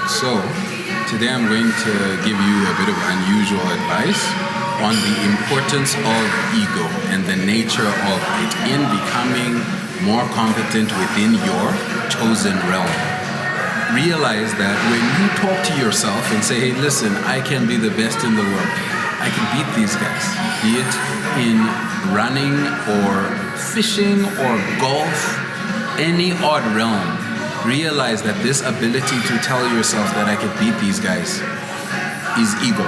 So, today I'm going to give you a bit of unusual advice on the importance of ego and the nature of it in becoming more competent within your chosen realm. Realize that when you talk to yourself and say, hey, listen, I can be the best in the world. I can beat these guys, be it in running or fishing or golf, any odd realm. Realize that this ability to tell yourself that I could beat these guys is ego.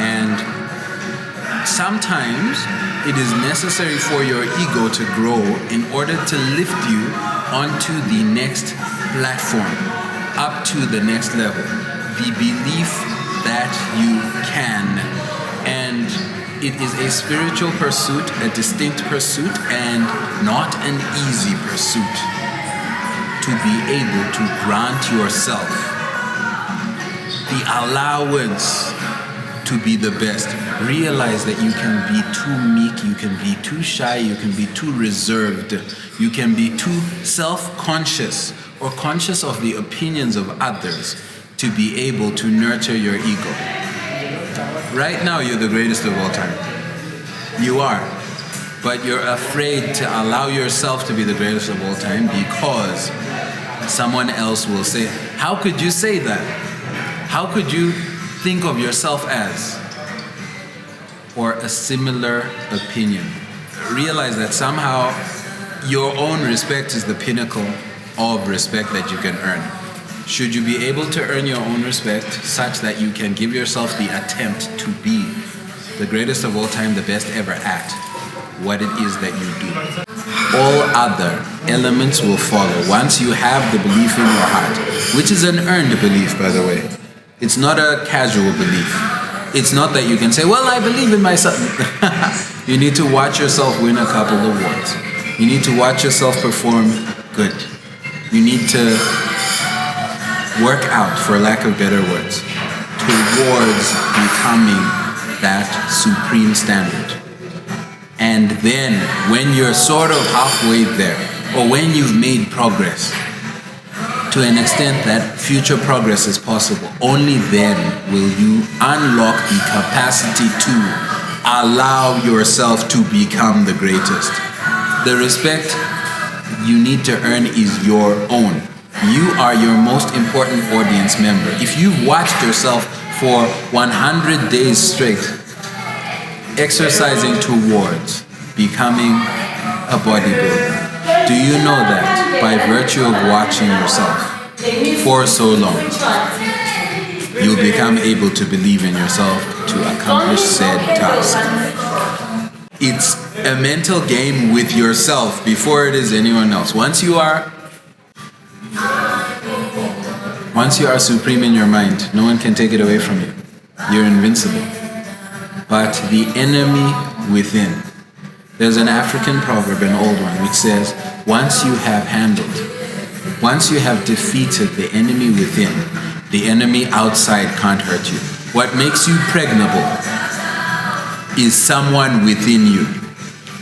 And sometimes it is necessary for your ego to grow in order to lift you onto the next platform, up to the next level. The belief that you can. And it is a spiritual pursuit, a distinct pursuit, and not an easy pursuit. To be able to grant yourself the allowance to be the best. Realize that you can be too meek, you can be too shy, you can be too reserved, you can be too self-conscious or conscious of the opinions of others to be able to nurture your ego. Right now, you're the greatest of all time. You are. But you're afraid to allow yourself to be the greatest of all time because someone else will say, how could you say that? How could you think of yourself as? Or a similar opinion. Realize that somehow your own respect is the pinnacle of respect that you can earn. Should you be able to earn your own respect such that you can give yourself the attempt to be the greatest of all time, the best ever at what it is that you do. All other elements will follow once you have the belief in your heart, which is an earned belief, by the way. It's not a casual belief. It's not that you can say, well, I believe in myself. You need to watch yourself win a couple of awards. You need to watch yourself perform good. You need to work out, for lack of better words, towards becoming that supreme standard. And then, when you're sort of halfway there, or when you've made progress, to an extent that future progress is possible, only then will you unlock the capacity to allow yourself to become the greatest. The respect you need to earn is your own. You are your most important audience member. If you've watched yourself for 100 days straight, exercising towards becoming a bodybuilder, do you know that by virtue of watching yourself for so long, you'll become able to believe in yourself to accomplish said task? It's a mental game with yourself before it is anyone else. Once you are supreme in your mind, no one can take it away from you. You're invincible. But the enemy within. There's an African proverb, an old one, which says, once you have defeated the enemy within, the enemy outside can't hurt you. What makes you pregnable is someone within you,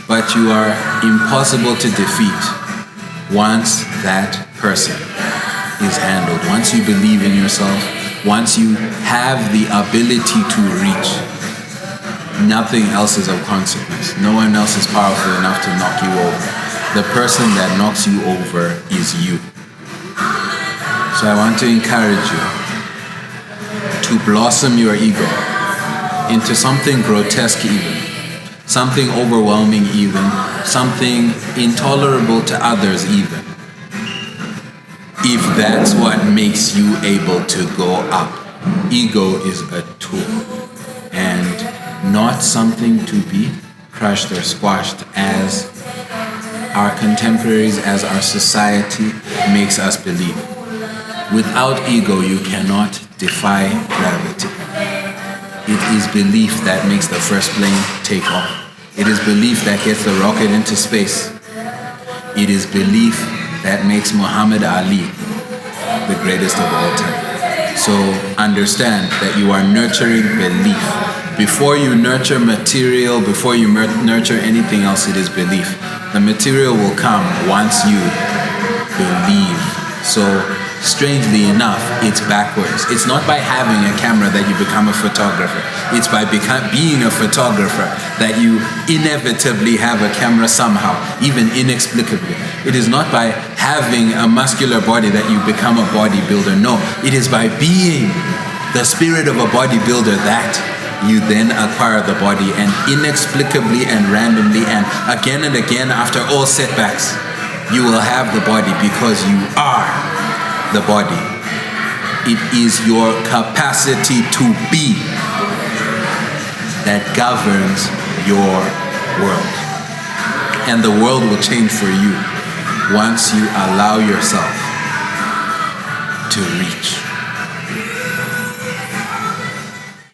but you are impossible to defeat once that person is handled. Once you believe in yourself, once you have the ability to reach, nothing else is of consequence. No one else is powerful enough to knock you over. The person that knocks you over is you. So I want to encourage you to blossom your ego into something grotesque even, something overwhelming even, something intolerable to others even. If that's what makes you able to go up. Ego is a tool and not something to be crushed or squashed as our contemporaries, as our society makes us believe. Without ego, you cannot defy gravity. It is belief that makes the first plane take off. It is belief that gets the rocket into space. It is belief that makes Muhammad Ali the greatest of all time. So understand that you are nurturing belief. Before you nurture material, before you nurture anything else, it is belief. The material will come once you believe. So strangely enough, it's backwards. It's not by having a camera that you become a photographer. It's by being a photographer that you inevitably have a camera somehow, even inexplicably. It is not by having a muscular body that you become a bodybuilder. No, it is by being the spirit of a bodybuilder that you then acquire the body, and inexplicably and randomly and again after all setbacks, you will have the body because you are the body. It is your capacity to be that governs your world. And the world will change for you once you allow yourself to reach.